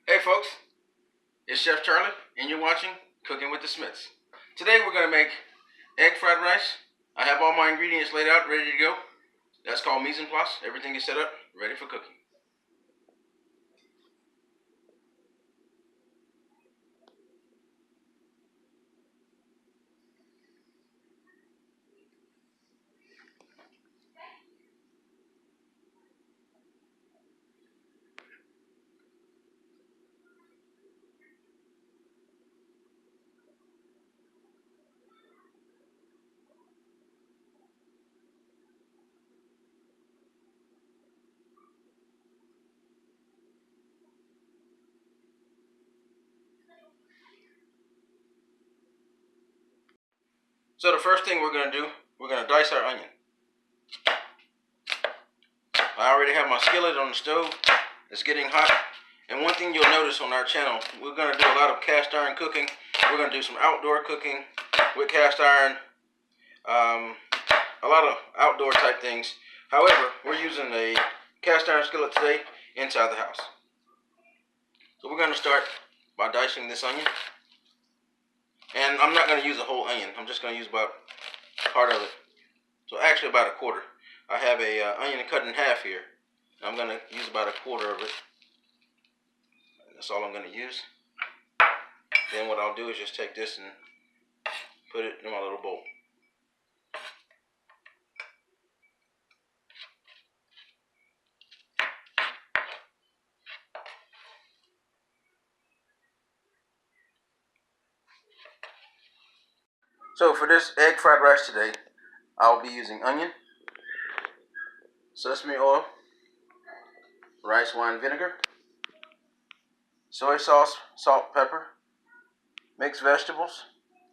Hey folks, it's Chef Charlie and you're watching Cooking with the Smiths. Today we're going to make egg fried rice. I have all my ingredients laid out, ready to go. That's called mise en place. Everything is set up, ready for cooking. So the first thing we're going to do, we're going to dice our onion. I already have my skillet on the stove. It's getting hot. And one thing you'll notice on our channel, we're going to do a lot of cast iron cooking. We're going to do some outdoor cooking with cast iron. A lot of outdoor type things. However, we're using a cast iron skillet today inside the house. So we're going to start by dicing this onion. And I'm not going to use a whole onion. I'm just going to use about part of it. So actually about a quarter. I have a onion cut in half here. I'm going to use about a quarter of it. That's all I'm going to use. Then what I'll do is just take this and put it in my little bowl. So for this egg fried rice today, I'll be using onion, sesame oil, rice wine vinegar, soy sauce, salt, pepper, mixed vegetables,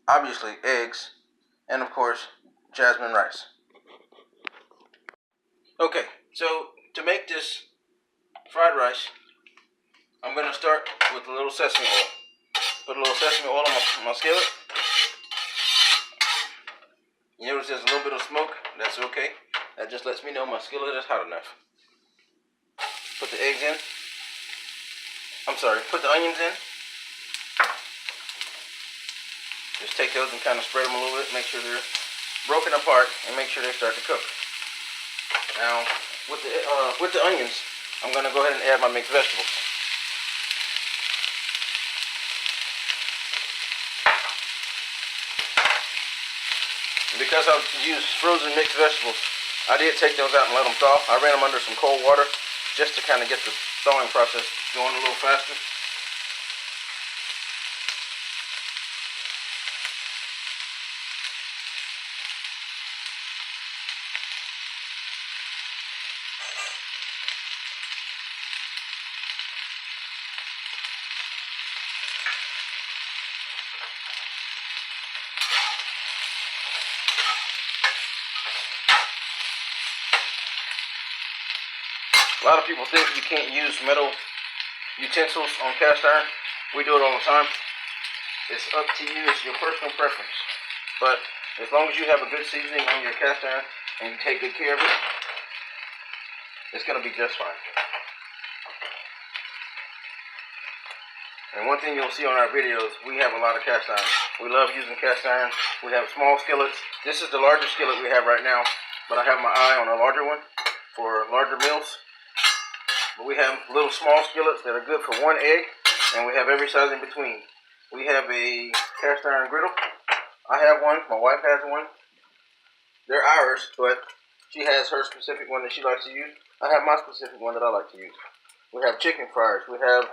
obviously eggs, and of course jasmine rice. Okay, so to make this fried rice, I'm going to start with a little sesame oil. Put a little sesame oil on my skillet. You notice there's a little bit of smoke. That's okay. That just lets me know my skillet is hot enough. Put the eggs in. Put the onions in. Just take those and kind of spread them a little bit. Make sure they're broken apart and make sure they start to cook. Now, with the onions, I'm going to go ahead and add my mixed vegetables. Because I've used frozen mixed vegetables, I did take those out and let them thaw. I ran them under some cold water just to kind of get the thawing process going a little faster. A lot of people think you can't use metal utensils on cast iron. We do it all the time. It's up to you. It's your personal preference. But as long as you have a good seasoning on your cast iron and you take good care of it, it's going to be just fine. And one thing you'll see on our videos, we have a lot of cast iron. We love using cast iron. We have small skillets. This is the largest skillet we have right now, but I have my eye on a larger one for larger meals. But we have little small skillets that are good for one egg, and we have every size in between. We have a cast iron griddle. I have one. My wife has one. They're ours, but she has her specific one that she likes to use. I have my specific one that I like to use. We have chicken fryers. We have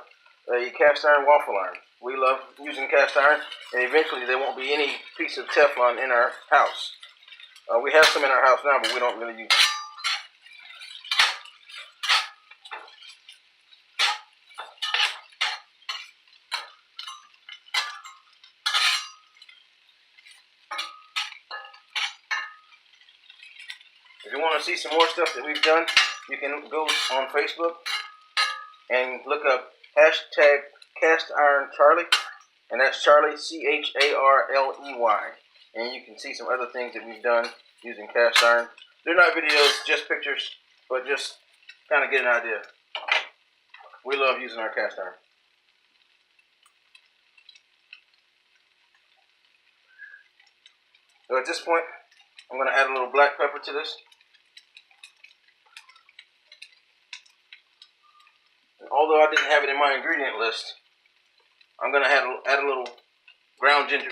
a cast iron waffle iron. We love using cast iron, and eventually there won't be any piece of Teflon in our house. We have some in our house now, but we don't really use them. If you want to see some more stuff that we've done, you can go on Facebook and look up hashtag Cast Iron Charlie, and that's Charlie, C-H-A-R-L-E-Y. And you can see some other things that we've done using cast iron. They're not videos, just pictures, but just kind of get an idea. We love using our cast iron. So at this point, I'm going to add a little black pepper to this. And although I didn't have it in my ingredient list, I'm going to add a little ground ginger.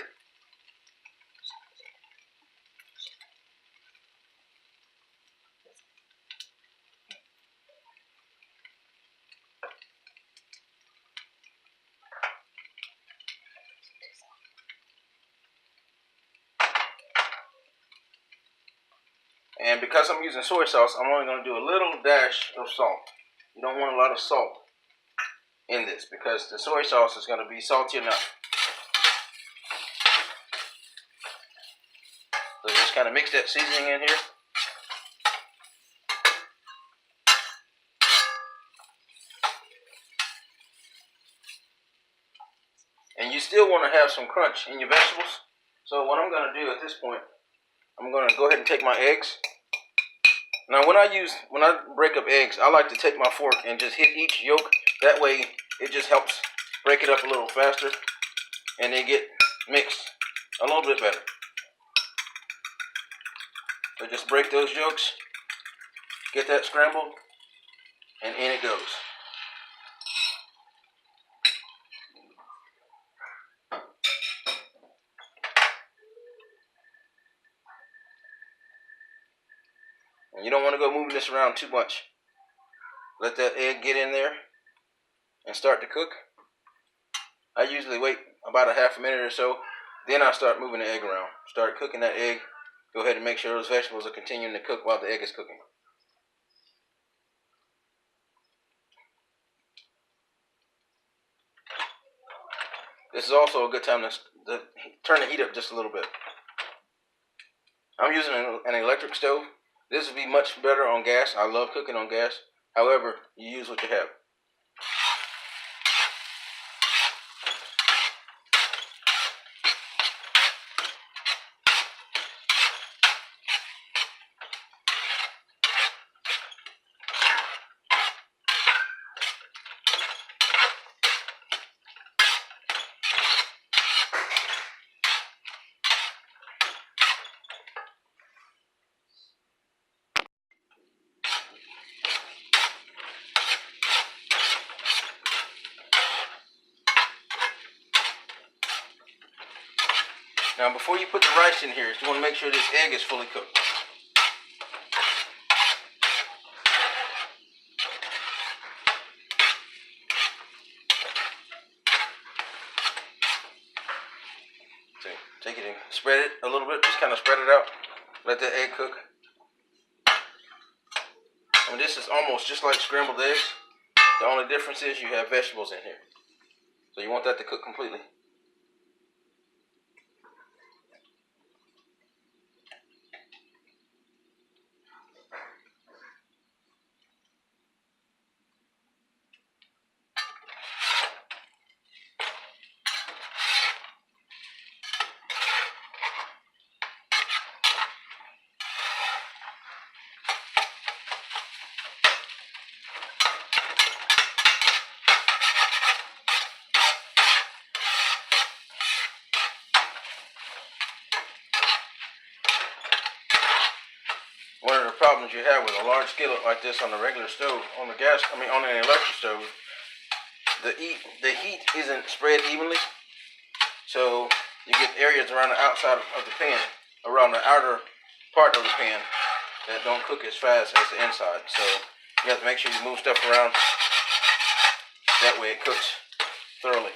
And because I'm using soy sauce, I'm only going to do a little dash of salt. You don't want a lot of salt in this because the soy sauce is going to be salty enough. So just kind of mix that seasoning in here. And you still want to have some crunch in your vegetables. So what I'm going to do at this point, I'm going to go ahead and take my eggs. Now when I break up eggs, I like to take my fork and just hit each yolk. That way it just helps break it up a little faster and they get mixed a little bit better. So just break those yolks, get that scrambled, and in it goes. And you don't want to go moving this around too much. Let that egg get in there and start to cook. I usually wait about a half a minute or so, then I start moving the egg around. Start cooking that egg. Go ahead and make sure those vegetables are continuing to cook while the egg is cooking. This is also a good time to turn the heat up just a little bit. I'm using an electric stove. This would be much better on gas. I love cooking on gas. However, you use what you have. Now before you put the rice in here, you want to make sure this egg is fully cooked. So take it and spread it a little bit, just kind of spread it out. Let that egg cook. And this is almost just like scrambled eggs. The only difference is you have vegetables in here. So you want that to cook completely. One of the problems you have with a large skillet like this on a regular stove, on an electric stove, the heat isn't spread evenly. So you get areas around the outside of the pan, around the outer part of the pan, that don't cook as fast as the inside. So you have to make sure you move stuff around. That way it cooks thoroughly.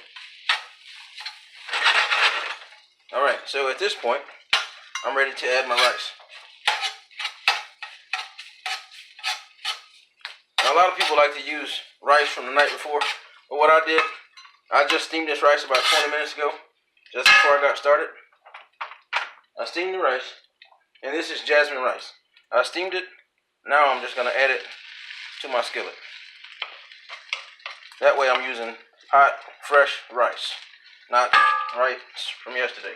Alright, so at this point, I'm ready to add my rice. Now, a lot of people like to use rice from the night before, but what I did, I just steamed this rice about 20 minutes ago, just before I got started. I steamed the rice, and this is jasmine rice. I steamed it, now I'm just going to add it to my skillet. That way I'm using hot, fresh rice, not rice from yesterday.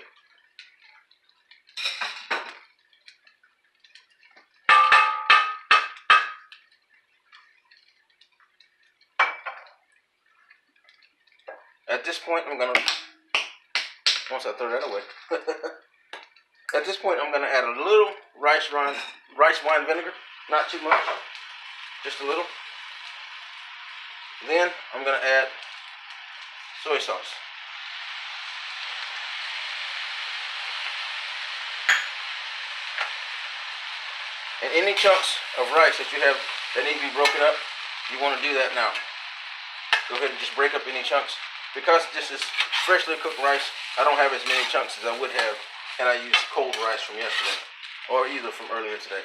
At this point, I'm going to, once I throw that away, At this point, I'm going to add a little rice wine vinegar, not too much, just a little. Then I'm going to add soy sauce. And any chunks of rice that you have that need to be broken up, you want to do that now. Go ahead and just break up any chunks. Because this is freshly cooked rice, I don't have as many chunks as I would have had I used cold rice from yesterday, or either from earlier today.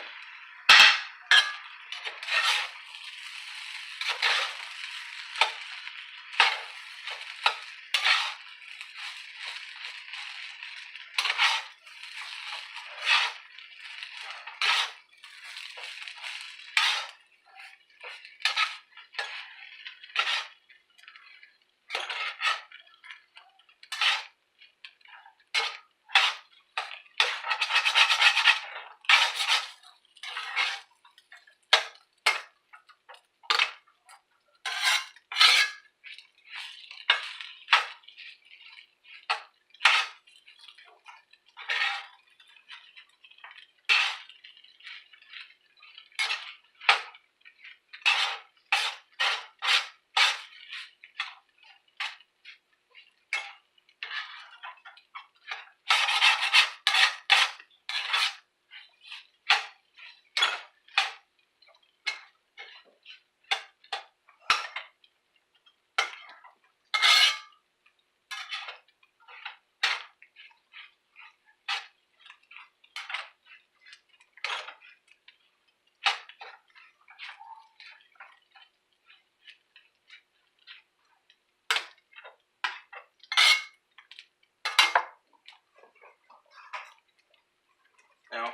Now,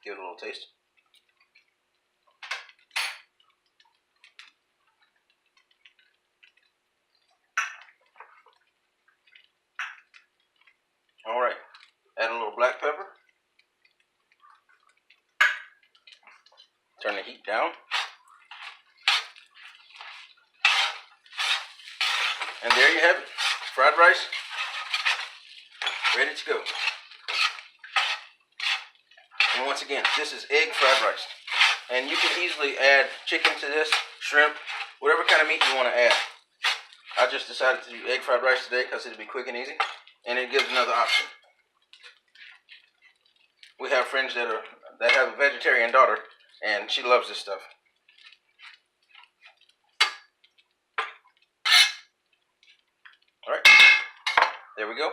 give it a little taste. All right, add a little black pepper. Turn the heat down. And there you have it, fried rice, ready to go. And once again, this is egg fried rice. And you can easily add chicken to this, shrimp, whatever kind of meat you want to add. I just decided to do egg fried rice today because it'll be quick and easy, and it gives another option. We have friends that have a vegetarian daughter, and she loves this stuff. All right, there we go.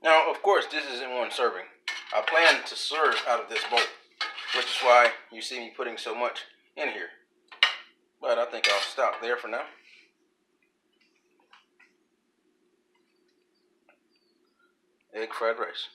Now, of course, this isn't one serving. I plan to serve out of this bowl, which is why you see me putting so much in here. But I think I'll stop there for now. Egg fried rice.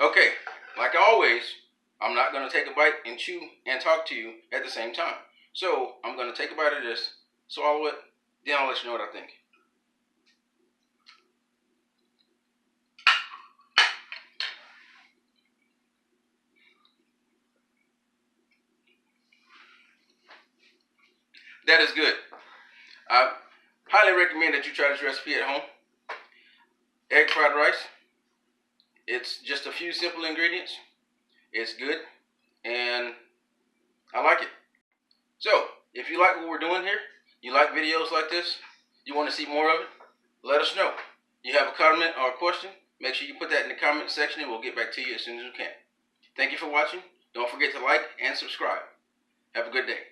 Okay, like always, I'm not going to take a bite and chew and talk to you at the same time. So I'm going to take a bite of this, swallow it, then I'll let you know what I think. That is good. I highly recommend that you try this recipe at home. Egg fried rice. It's just a few simple ingredients. It's good, and I like it. So, if you like what we're doing here, you like videos like this, you want to see more of it, let us know. You have a comment or a question, make sure you put that in the comment section and we'll get back to you as soon as we can. Thank you for watching. Don't forget to like and subscribe. Have a good day.